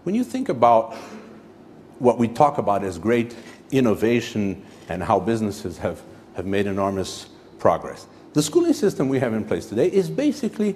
when you think about what we talk about as great innovation and how businesses have made enormous progress, the schooling system we have in place today is basically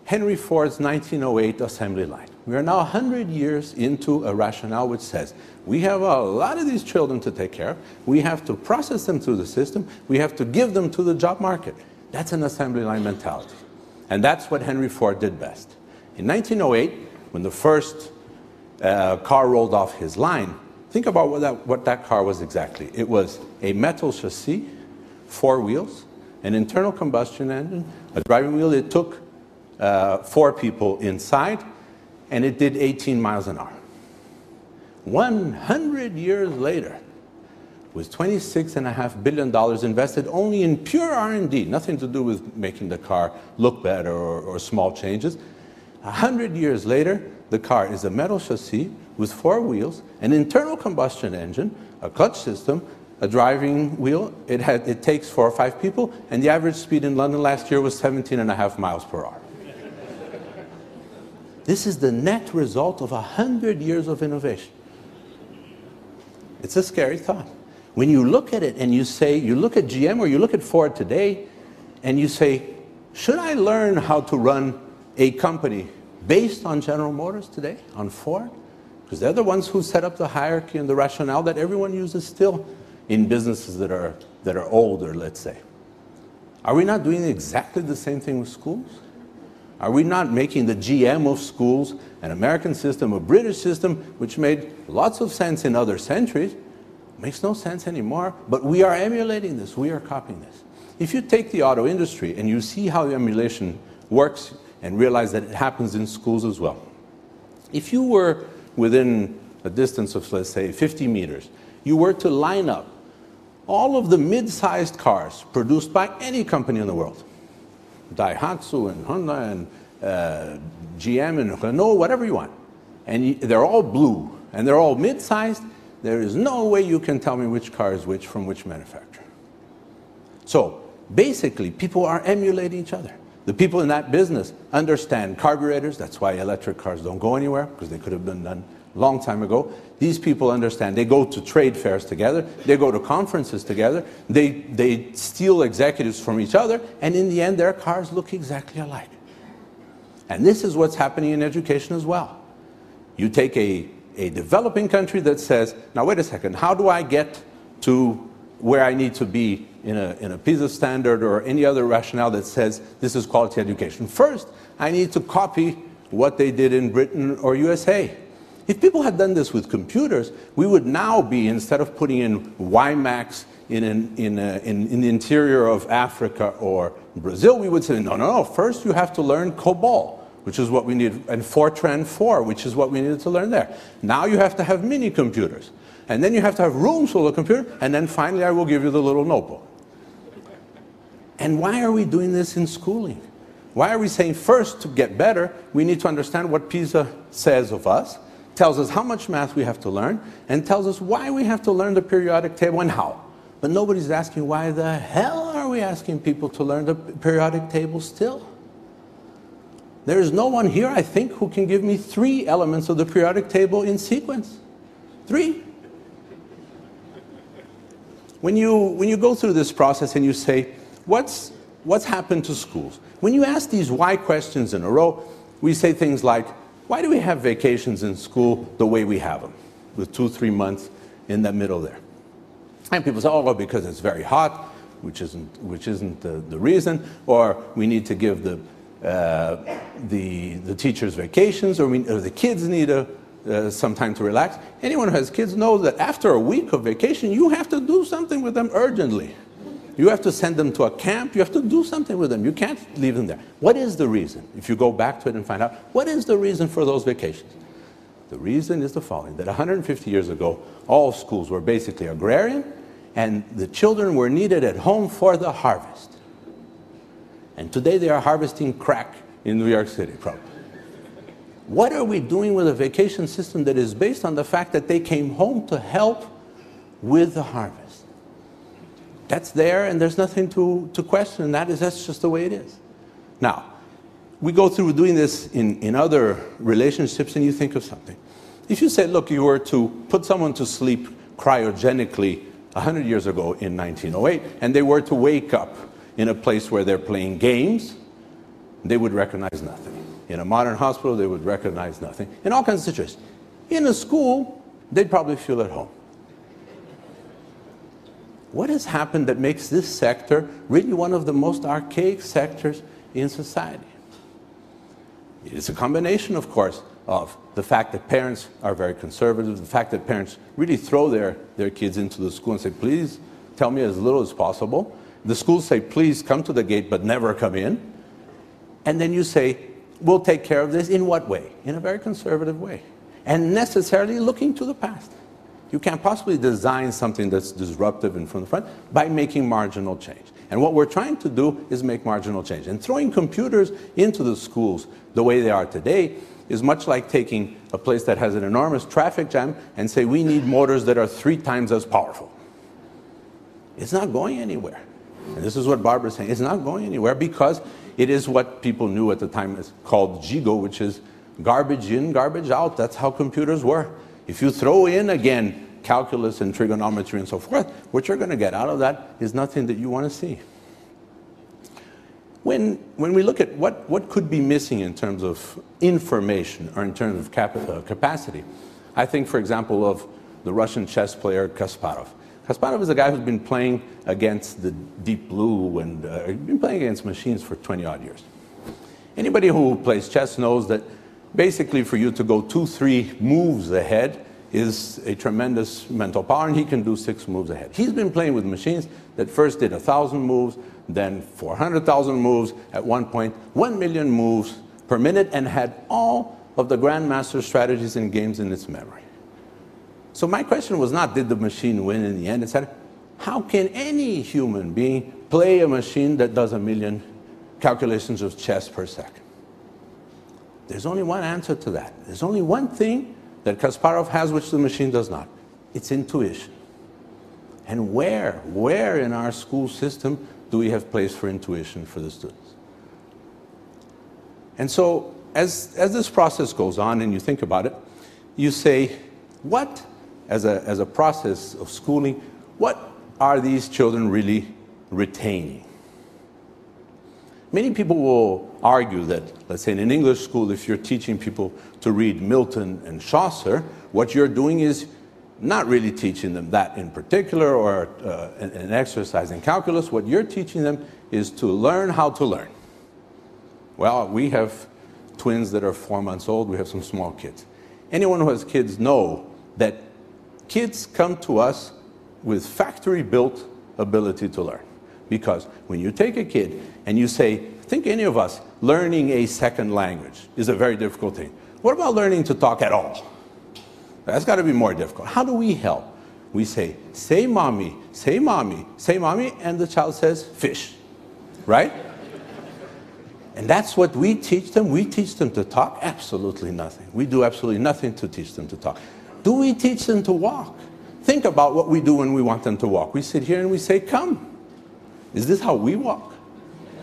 Henry Ford's 1908 assembly line. We are now 100 years into a rationale which says we have a lot of these children to take care of, we have to process them through the system, we have to give them to the job market. That's an assembly line mentality. And that's what Henry Ford did best. In 1908, when the first car rolled off his line, think about what that car was exactly. It was a metal chassis, 4 wheels, an internal combustion engine, a driving wheel. It took 4 people inside, and it did 18 miles an hour. 100 years later, with $26.5 billion invested only in pure R&D, nothing to do with making the car look better or small changes. 100 years later, the car is a metal chassis with 4 wheels, an internal combustion engine, a clutch system, a driving wheel. It takes 4 or 5 people, and the average speed in London last year was 17.5 miles per hour. This is the net result of 100 years of innovation. It's a scary thought. When you look at it and you say, you look at GM or you look at Ford today, and you say, should I learn how to run a company based on General Motors today, on Ford? Because they're the ones who set up the hierarchy and the rationale that everyone uses still in businesses that are older, let's say. Are we not doing exactly the same thing with schools? Are we not making the GM of schools an American system, a British system, which made lots of sense in other centuries? Makes no sense anymore, but we are emulating this, we are copying this. If you take the auto industry and you see how the emulation works and realize that it happens in schools as well. If you were within a distance of, let's say, 50 meters, you were to line up all of the mid-sized cars produced by any company in the world, Daihatsu and Honda and GM and Renault, whatever you want, and they're all blue and they're all mid-sized, there is no way you can tell me which car is which from which manufacturer. So basically, people are emulating each other. The people in that business understand carburetors. That's why electric cars don't go anywhere, because they could have been done a long time ago. These people understand. They go to trade fairs together. They go to conferences together. They steal executives from each other. And in the end, their cars look exactly alike. And this is what's happening in education as well. You take a developing country that says, now wait a second, how do I get to where I need to be in a PISA standard or any other rationale that says this is quality education? First, I need to copy what they did in Britain or USA. If people had done this with computers, we would now be, instead of putting in WiMAX in the interior of Africa or Brazil, we would say, no, first you have to learn COBOL, which is what we need, and Fortran 4, which is what we needed to learn there. Now you have to have mini computers. And then you have to have rooms full of computers, and then finally I will give you the little notebook. And why are we doing this in schooling? Why are we saying first, to get better, we need to understand what PISA says of us, tells us how much math we have to learn, and tells us why we have to learn the periodic table and how. But nobody's asking why the hell are we asking people to learn the periodic table still? There is no one here, I think, who can give me 3 elements of the periodic table in sequence. 3. When you go through this process and you say, what's happened to schools? When you ask these why questions in a row, we say things like, why do we have vacations in school the way we have them, with 2-3 months in the middle there? And people say, oh, well, because it's very hot, which isn't the reason, or we need to give the teachers vacations, or the kids need some time to relax. Anyone who has kids knows that after a week of vacation, you have to do something with them urgently. You have to send them to a camp. You have to do something with them. You can't leave them there. What is the reason? If you go back to it and find out, what is the reason for those vacations? The reason is the following, that 150 years ago, all schools were basically agrarian, and the children were needed at home for the harvest. And today they are harvesting crack in New York City, probably. What are we doing with a vacation system that is based on the fact that they came home to help with the harvest? That's there, and there's nothing to question. That's just the way it is. Now, we go through doing this in other relationships, and you think of something. If you say, look, you were to put someone to sleep cryogenically 100 years ago in 1908, and they were to wake up in a place where they're playing games, they would recognize nothing. In a modern hospital, they would recognize nothing. In all kinds of situations. In a school, they'd probably feel at home. What has happened that makes this sector really one of the most archaic sectors in society? It's a combination, of course, of the fact that parents are very conservative, the fact that parents really throw their kids into the school and say, please tell me as little as possible. The schools say, please come to the gate, but never come in. And then you say, we'll take care of this in what way? In a very conservative way. And necessarily looking to the past. You can't possibly design something that's disruptive and from the front by making marginal change. And what we're trying to do is make marginal change. And throwing computers into the schools the way they are today is much like taking a place that has an enormous traffic jam and say, we need motors that are 3 times as powerful. It's not going anywhere. And this is what Barbara's saying. It's not going anywhere because it is what people knew at the time is called GIGO, which is garbage in, garbage out. That's how computers were. If you throw in, again, calculus and trigonometry and so forth, what you're going to get out of that is nothing that you want to see. When we look at what could be missing in terms of information or in terms of capacity, I think, for example, of the Russian chess player Kasparov. Kasparov is a guy who's been playing against the Deep Blue and been playing against machines for 20-odd years. Anybody who plays chess knows that basically for you to go 2-3 moves ahead is a tremendous mental power, and he can do 6 moves ahead. He's been playing with machines that first did 1,000 moves, then 400,000 moves, at one point 1 million moves per minute, and had all of the grandmaster strategies and games in its memory. So my question was not, did the machine win in the end? It said, how can any human being play a machine that does 1 million calculations of chess per second? There's only one answer to that. There's only one thing that Kasparov has which the machine does not. It's intuition. And where in our school system do we have place for intuition for the students? And so as this process goes on and you think about it, you say, what, as a process of schooling, what are these children really retaining? Many people will argue that, let's say in an English school, if you're teaching people to read Milton and Chaucer, what you're doing is not really teaching them that in particular or an exercise in calculus. What you're teaching them is to learn how to learn. Well, we have twins that are 4 months old. We have some small kids. Anyone who has kids know that kids come to us with factory-built ability to learn. Because when you take a kid and you say, think any of us, learning a second language is a very difficult thing. What about learning to talk at all? That's got to be more difficult. How do we help? We say mommy, say mommy, say mommy, and the child says fish, right? And that's what we teach them. We teach them to talk? Absolutely nothing. We do absolutely nothing to teach them to talk. Do we teach them to walk? Think about what we do when we want them to walk. We sit here and we say, come. Is this how we walk?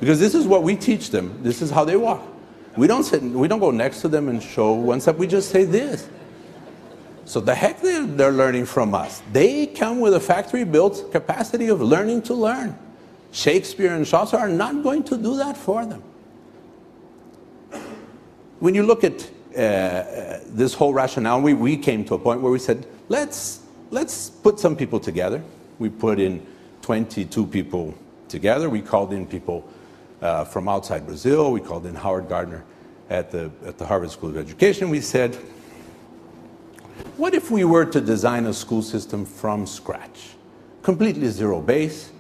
Because this is what we teach them. This is how they walk. We don't go next to them and show one step. We just say this. So the heck they're learning from us. They come with a factory-built capacity of learning to learn. Shakespeare and Chaucer are not going to do that for them. When you look at this whole rationale, we came to a point where we said, let's put some people together. We put in 22 people together. We called in people from outside Brazil. We called in Howard Gardner at the Harvard School of Education. We said, what if we were to design a school system from scratch, completely zero base,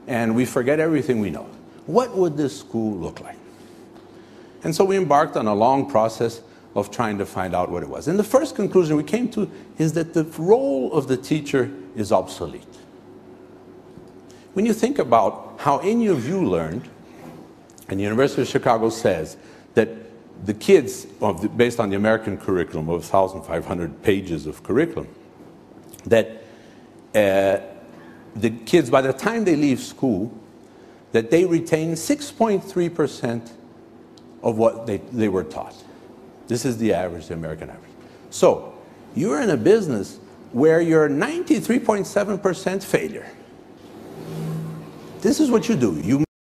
and we forget everything we know? What would this school look like? And so we embarked on a long process of trying to find out what it was. And the first conclusion we came to is that the role of the teacher is obsolete. When you think about how any of you learned, and the University of Chicago says that the kids, based on the American curriculum of 1,500 pages of curriculum, that the kids, by the time they leave school, that they retain 6.3% of what they were taught. This is the average, the American average. So You're in a business where you're 93.7% failure. This is what you do. You